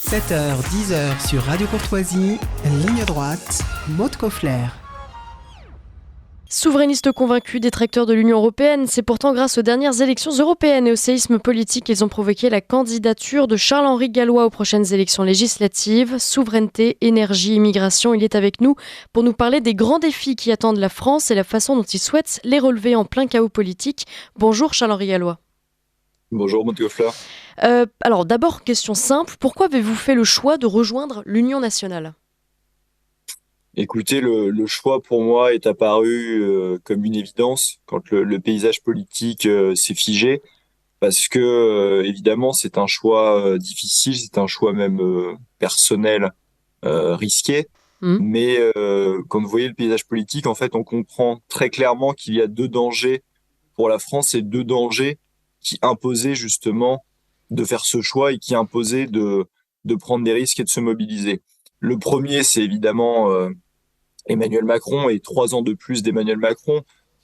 7h, 10h sur Radio Courtoisie, ligne droite, Maud Koffler. Souverainistes convaincus, détracteurs de l'Union européenne, c'est pourtant grâce aux dernières élections européennes et au séisme politique qu'ils ont provoqué la candidature de Charles-Henri Gallois aux prochaines élections législatives. Souveraineté, énergie, immigration, il est avec nous pour nous parler des grands défis qui attendent la France et la façon dont il souhaite les relever en plein chaos politique. Bonjour Charles-Henri Gallois. Bonjour Maud Koffler. Alors d'abord, question simple, pourquoi avez-vous fait le choix de rejoindre l'Union nationale ? Écoutez, le choix pour moi est apparu comme une évidence quand le paysage politique s'est figé, parce que évidemment c'est un choix difficile, c'est un choix même personnel risqué. Mais quand vous voyez le paysage politique, en fait, on comprend très clairement qu'il y a deux dangers pour la France et deux dangers qui imposaient justement de faire ce choix et qui imposaient de prendre des risques et de se mobiliser. Le premier, c'est évidemment Emmanuel Macron et 3 ans de plus d'Emmanuel Macron.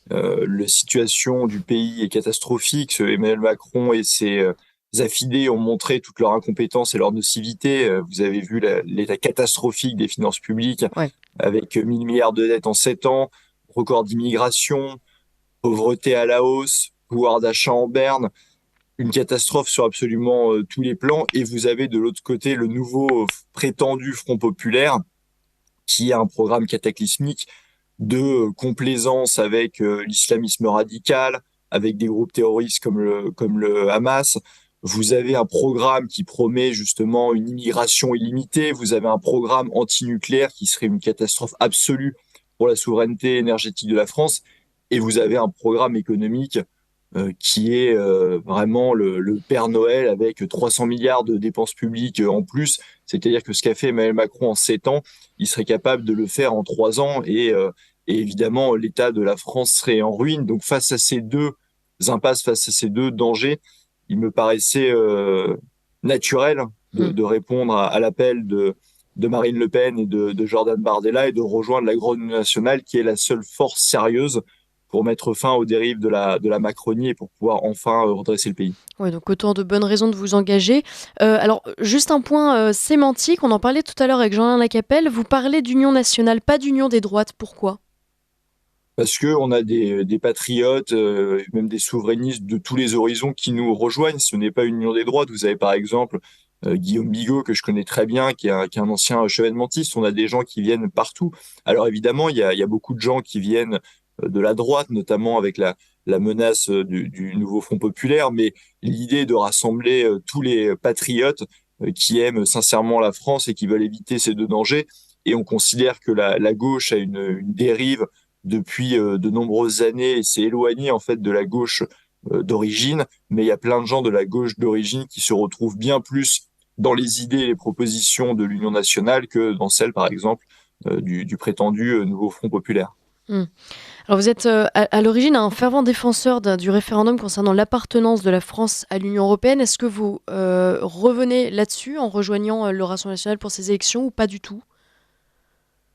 La situation du pays est catastrophique. Emmanuel Macron et ses affidés ont montré toute leur incompétence et leur nocivité. Vous avez vu l'état catastrophique des finances publiques, avec 1000 milliards de dettes en 7 ans, record d'immigration, pauvreté à la hausse, pouvoir d'achat en berne, une catastrophe sur absolument tous les plans. Et vous avez de l'autre côté le nouveau prétendu Front populaire, qui a un programme cataclysmique de complaisance avec l'islamisme radical, avec des groupes terroristes comme le Hamas. Vous avez un programme qui promet justement une immigration illimitée. Vous avez un programme anti-nucléaire qui serait une catastrophe absolue pour la souveraineté énergétique de la France. Et vous avez un programme économique qui est vraiment le Père Noël, avec 300 milliards de dépenses publiques en plus. C'est-à-dire que ce qu'a fait Emmanuel Macron en 7 ans, il serait capable de le faire en 3 ans et évidemment, l'état de la France serait en ruine. Donc face à ces deux impasses, face à ces deux dangers, il me paraissait naturel de répondre à l'appel de Marine Le Pen et de Jordan Bardella et de rejoindre la grande union nationale, qui est la seule force sérieuse pour mettre fin aux dérives de la Macronie et pour pouvoir enfin redresser le pays. Oui, donc autant de bonnes raisons de vous engager. Alors, juste un point sémantique, on en parlait tout à l'heure avec Jean-Alain Lacapelle, vous parlez d'union nationale, pas d'union des droites, pourquoi ? Parce que on a des patriotes, même des souverainistes de tous les horizons qui nous rejoignent. Ce n'est pas une union des droites. Vous avez par exemple Guillaume Bigot, que je connais très bien, qui est un ancien chevènementiste. On a des gens qui viennent partout. Alors évidemment, il y a beaucoup de gens qui viennent de la droite, notamment avec la menace du nouveau Front populaire. Mais l'idée de rassembler tous les patriotes qui aiment sincèrement la France et qui veulent éviter ces deux dangers. Et on considère que la gauche a une dérive depuis de nombreuses années et s'est éloigné en fait de la gauche d'origine, mais il y a plein de gens de la gauche d'origine qui se retrouvent bien plus dans les idées et les propositions de l'Union nationale que dans celles, par exemple, du prétendu nouveau Front populaire. Alors vous êtes à l'origine un fervent défenseur du référendum concernant l'appartenance de la France à l'Union européenne. Est-ce que vous revenez là-dessus en rejoignant le Rassemblement national pour ces élections ou pas du tout ?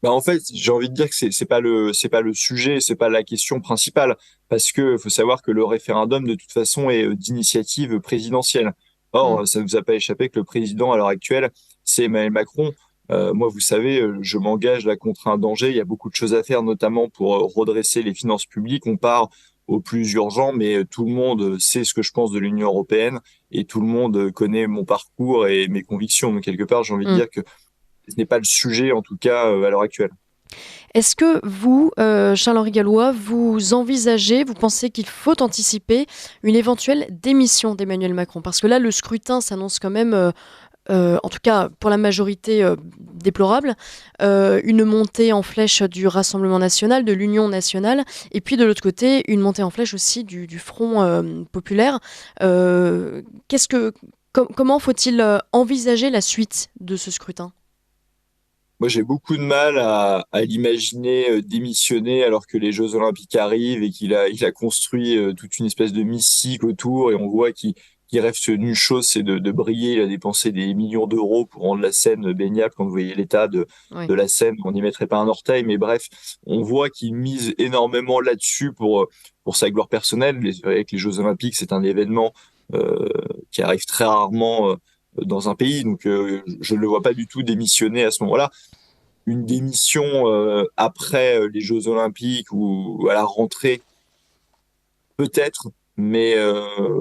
En fait, j'ai envie de dire que c'est pas le sujet, c'est pas la question principale, parce que faut savoir que le référendum de toute façon est d'initiative présidentielle. Or, ça ne vous a pas échappé que le président à l'heure actuelle, c'est Emmanuel Macron. Moi, vous savez, je m'engage là contre un danger. Il y a beaucoup de choses à faire, notamment pour redresser les finances publiques. On part au plus urgent, mais tout le monde sait ce que je pense de l'Union européenne et tout le monde connaît mon parcours et mes convictions. Donc, quelque part, j'ai envie de dire que ce n'est pas le sujet, en tout cas, à l'heure actuelle. Est-ce que vous, Charles-Henri Gallois, vous pensez qu'il faut anticiper une éventuelle démission d'Emmanuel Macron ? Parce que là, le scrutin s'annonce quand même, en tout cas pour la majorité déplorable, une montée en flèche du Rassemblement national, de l'Union nationale, et puis de l'autre côté, une montée en flèche aussi du Front populaire. Comment faut-il envisager la suite de ce scrutin ? Moi, j'ai beaucoup de mal à l'imaginer démissionner alors que les Jeux Olympiques arrivent et qu'il a construit toute une espèce de mystique autour, et on voit qu'il rêve d'une chose, c'est de briller. Il a dépensé des millions d'euros pour rendre la Seine baignable. Quand vous voyez l'état de la Seine, on n'y mettrait pas un orteil, mais bref, on voit qu'il mise énormément là-dessus pour sa gloire personnelle. Avec les Jeux Olympiques, c'est un événement qui arrive très rarement dans un pays. Donc, je ne le vois pas du tout démissionner à ce moment-là. Une démission après les Jeux Olympiques ou à la rentrée, peut-être, mais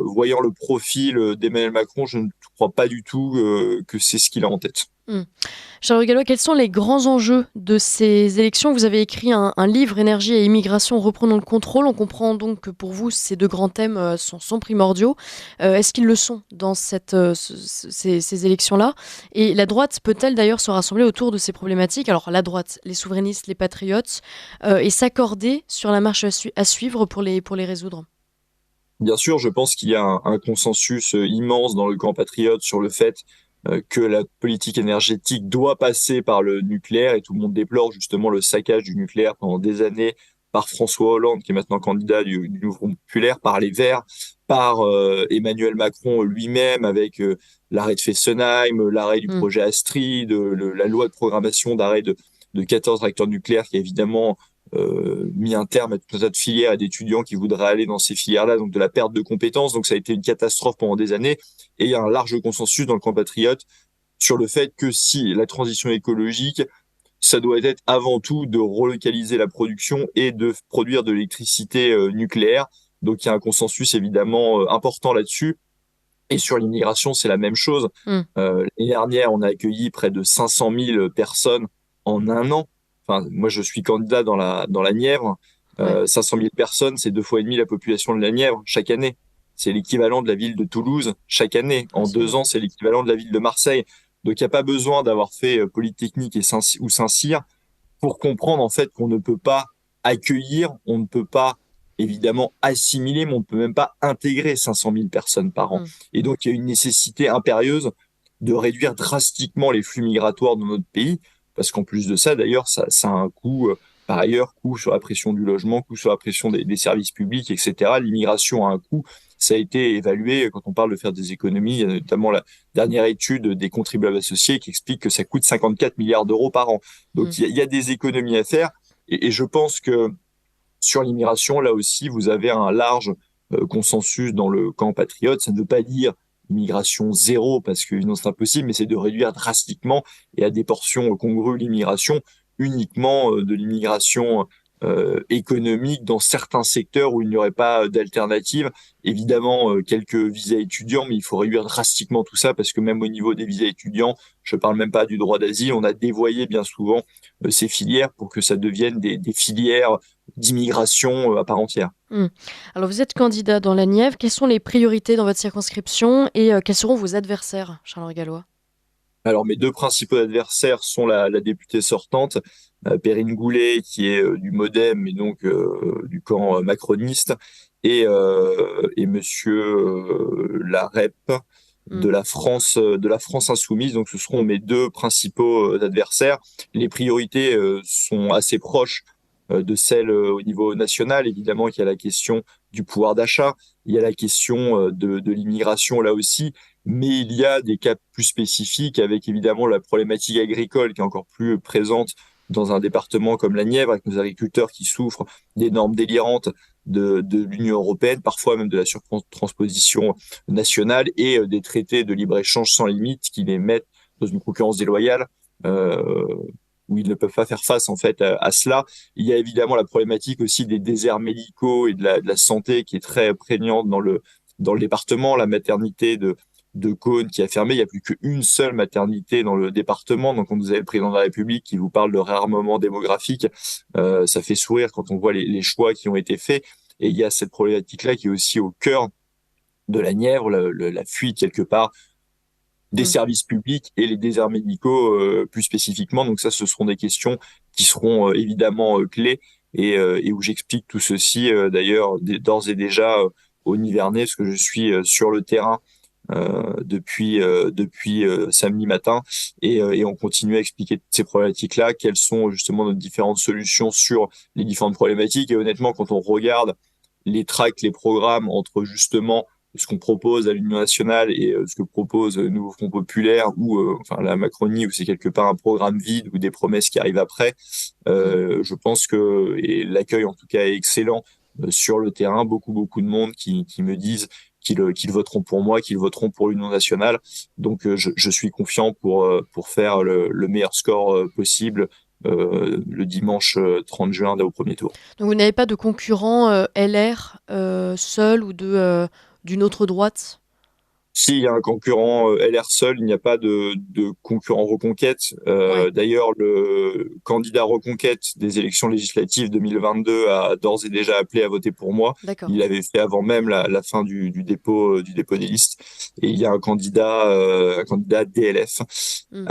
voyant le profil d'Emmanuel Macron, je ne crois pas du tout que c'est ce qu'il a en tête. Hmm. Charles Gallois, quels sont les grands enjeux de ces élections? Vous avez écrit un livre, Énergie et immigration, reprenons le contrôle. On comprend donc que pour vous, ces deux grands thèmes sont primordiaux. Est-ce qu'ils le sont dans ces élections-là? Et la droite peut-elle d'ailleurs se rassembler autour de ces problématiques? Alors la droite, les souverainistes, les patriotes, et s'accorder sur la marche à suivre pour les résoudre? Bien sûr, je pense qu'il y a un consensus immense dans le camp patriote sur le fait que la politique énergétique doit passer par le nucléaire et tout le monde déplore justement le saccage du nucléaire pendant des années par François Hollande, qui est maintenant candidat du Nouveau Front Populaire, par les Verts, par Emmanuel Macron lui-même avec l'arrêt de Fessenheim, l'arrêt du Hmm. projet Astrid, la loi de programmation d'arrêt de 14 réacteurs nucléaires qui a évidemment mis un terme à tout un tas de filières et d'étudiants qui voudraient aller dans ces filières-là, donc de la perte de compétences. Donc ça a été une catastrophe pendant des années. Et il y a un large consensus dans le camp patriote sur le fait que si la transition écologique, ça doit être avant tout de relocaliser la production et de produire de l'électricité nucléaire. Donc il y a un consensus évidemment important là-dessus. Et sur l'immigration, c'est la même chose. Hmm. L'année dernière, on a accueilli près de 500 000 personnes en un an. Enfin, moi, je suis candidat dans la Nièvre. Ouais. 500 000 personnes, c'est 2 fois et demi la population de la Nièvre chaque année. C'est l'équivalent de la ville de Toulouse chaque année. Ah, En c'est 2 ans, énorme. c'est l'équivalent de la ville de Marseille. Donc, il n'y a pas besoin d'avoir fait Polytechnique ou Saint-Cyr pour comprendre en fait qu'on ne peut pas accueillir, on ne peut pas évidemment assimiler, mais on ne peut même pas intégrer 500 000 personnes par an. Hmm. Et donc il y a une nécessité impérieuse de réduire drastiquement les flux migratoires dans notre pays, parce qu'en plus de ça, d'ailleurs, ça a un coût, par ailleurs, coût sur la pression du logement, coût sur la pression des services publics, etc. L'immigration a un coût. Ça a été évalué quand on parle de faire des économies. Il y a notamment la dernière étude des contribuables associés qui explique que ça coûte 54 milliards d'euros par an. Hmm. Donc il y a des économies à faire et je pense que sur l'immigration, là aussi, vous avez un large consensus dans le camp patriote. Ça ne veut pas dire immigration zéro parce que non, c'est impossible, mais c'est de réduire drastiquement et à des portions congrues l'immigration, uniquement de l'immigration économique dans certains secteurs où il n'y aurait pas d'alternative. Évidemment, quelques visas étudiants, mais il faut réduire drastiquement tout ça parce que même au niveau des visas étudiants, je parle même pas du droit d'asile, on a dévoyé bien souvent ces filières pour que ça devienne des filières d'immigration à part entière. Hmm. Alors vous êtes candidat dans la Nièvre. Quelles sont les priorités dans votre circonscription et quels seront vos adversaires, Charles Gallois? Alors mes deux principaux adversaires sont la députée sortante, Perrine Goulet, qui est du MoDem et donc du camp macroniste, et Monsieur Larep Hmm. de la France insoumise. Donc ce seront mes deux principaux adversaires. Les priorités sont assez proches de celles au niveau national. Évidemment qu'il y a la question du pouvoir d'achat, il y a la question de l'immigration là aussi, mais il y a des cas plus spécifiques avec évidemment la problématique agricole qui est encore plus présente dans un département comme la Nièvre, avec nos agriculteurs qui souffrent des normes délirantes de l'Union européenne, parfois même de la surtransposition nationale et des traités de libre-échange sans limite qui les mettent dans une concurrence déloyale. Euh, où ils ne peuvent pas faire face en fait à cela. Il y a évidemment la problématique aussi des déserts médicaux et de la santé qui est très prégnante dans le département, la maternité de Cône qui a fermé. Il n'y a plus qu'une seule maternité dans le département. Donc, quand vous avez le président de la République qui vous parle de réarmement démographique, ça fait sourire quand on voit les choix qui ont été faits. Et il y a cette problématique-là qui est aussi au cœur de la Nièvre, la fuite quelque part des Hmm. services publics et les déserts médicaux plus spécifiquement. Donc ça, ce seront des questions qui seront évidemment clés et où j'explique tout ceci d'ailleurs d'ores et déjà au Nivernais, parce que je suis sur le terrain depuis samedi matin et on continue à expliquer toutes ces problématiques-là, quelles sont justement nos différentes solutions sur les différentes problématiques. Et honnêtement, quand on regarde les tracts, les programmes entre justement ce qu'on propose à l'Union nationale et ce que propose le Nouveau Front populaire ou enfin la Macronie où c'est quelque part un programme vide ou des promesses qui arrivent après. Hmm. Je pense que et l'accueil en tout cas est excellent sur le terrain. Beaucoup de monde qui me disent qu'ils voteront pour moi, qu'ils voteront pour l'Union nationale. Donc je suis confiant pour faire le meilleur score possible le dimanche 30 juin au premier tour. Donc vous n'avez pas de concurrent LR seul ou d'une autre droite? S'il y a un concurrent LR seul, il n'y a pas de concurrent Reconquête. Ouais, D'ailleurs, le candidat Reconquête des élections législatives 2022 a d'ores et déjà appelé à voter pour moi. d'accord. Il l'avait fait avant même la fin du dépôt des listes. Et il y a un candidat DLF. Hmm,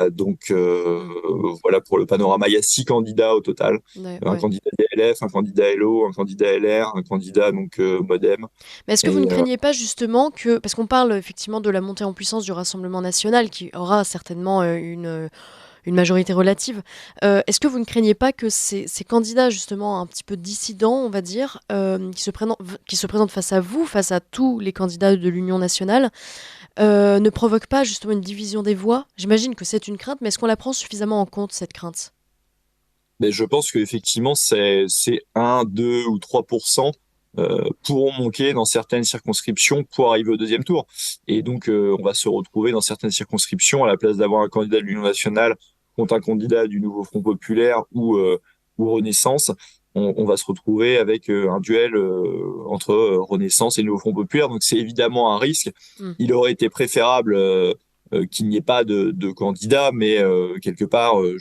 Donc, hmm. voilà pour le panorama. Il y a 6 candidats au total. Un Ouais. candidat DLF, un candidat LO, un candidat LR, un candidat Modem. Mais est-ce que vous Et ne craignez pas justement que, parce qu'on parle effectivement de la montée en puissance du Rassemblement national, qui aura certainement une majorité relative, est-ce que vous ne craignez pas que ces candidats justement un petit peu dissidents, on va dire, qui se présentent face à vous, face à tous les candidats de l'Union nationale, ne provoquent pas justement une division des voix? J'imagine que c'est une crainte, mais est-ce qu'on la prend suffisamment en compte, cette crainte? mais je pense qu'effectivement, c'est 1, 2 ou 3% pourront manquer dans certaines circonscriptions pour arriver au deuxième tour. Et donc, on va se retrouver dans certaines circonscriptions, à la place d'avoir un candidat de l'Union nationale contre un candidat du Nouveau Front populaire ou Renaissance, on va se retrouver avec un duel entre Renaissance et Nouveau Front populaire. Donc, c'est évidemment un risque. Hmm. Il aurait été préférable qu'il n'y ait pas de candidat, mais quelque part, euh,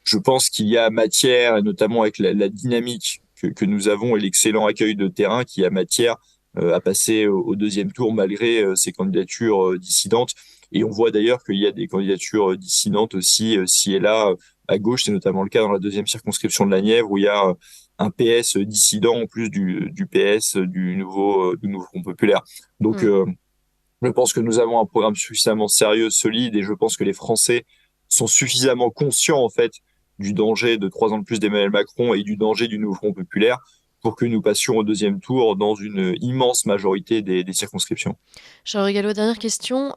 je pense qu'il y a matière, et notamment avec la dynamique que nous avons et l'excellent accueil de terrain, qu'il y a matière à passer au deuxième tour malgré ces candidatures dissidentes. Et on voit d'ailleurs qu'il y a des candidatures dissidentes aussi, ci et là, à gauche. C'est notamment le cas dans la deuxième circonscription de la Nièvre, où il y a un PS dissident en plus du PS du nouveau Front populaire. Donc, Hmm. je pense que nous avons un programme suffisamment sérieux, solide, et je pense que les Français sont suffisamment conscients, en fait, du danger de 3 ans de plus d'Emmanuel Macron et du danger du nouveau Front populaire pour que nous passions au deuxième tour dans une immense majorité des circonscriptions. Charles Gallo, dernière question.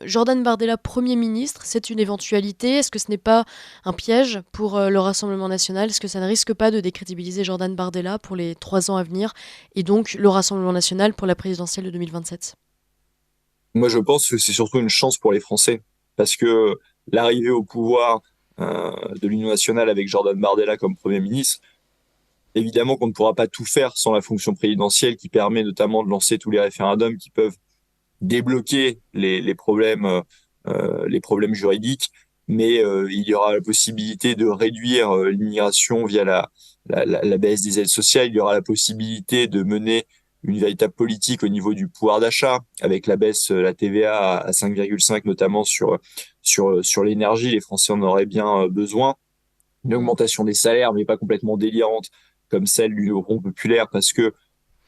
Jordan Bardella, Premier ministre, c'est une éventualité. Est-ce que ce n'est pas un piège pour le Rassemblement national? Est-ce que ça ne risque pas de décrédibiliser Jordan Bardella pour les 3 ans à venir et donc le Rassemblement national pour la présidentielle de 2027? Moi, je pense que c'est surtout une chance pour les Français parce que l'arrivée au pouvoir de l'Union nationale avec Jordan Bardella comme Premier ministre, évidemment qu'on ne pourra pas tout faire sans la fonction présidentielle qui permet notamment de lancer tous les référendums qui peuvent débloquer les problèmes juridiques, mais il y aura la possibilité de réduire l'immigration via la baisse des aides sociales. Il y aura la possibilité de mener une véritable politique au niveau du pouvoir d'achat, avec la baisse la TVA à 5,5 notamment sur l'énergie. Les Français en auraient bien besoin. Une Mm. augmentation des salaires, mais pas complètement délirante comme celle du Front populaire, parce que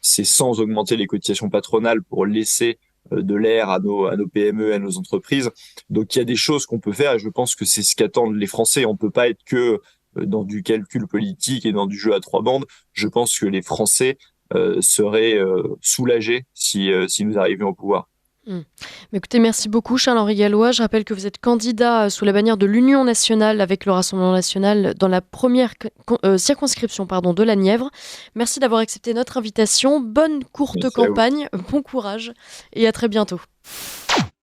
c'est sans augmenter les cotisations patronales pour laisser de l'air à nos PME, à nos entreprises. Donc il y a des choses qu'on peut faire et je pense que c'est ce qu'attendent les Français. On peut pas être que dans du calcul politique et dans du jeu à 3 bandes. Je pense que les Français seraient soulagés si nous arrivions au pouvoir. Mm. Mais écoutez, merci beaucoup Charles-Henri Gallois. Je rappelle que vous êtes candidat sous la bannière de l'Union nationale avec le Rassemblement national dans la première circonscription de la Nièvre. Merci d'avoir accepté notre invitation. Bonne courte Merci à vous. campagne, bon courage et à très bientôt.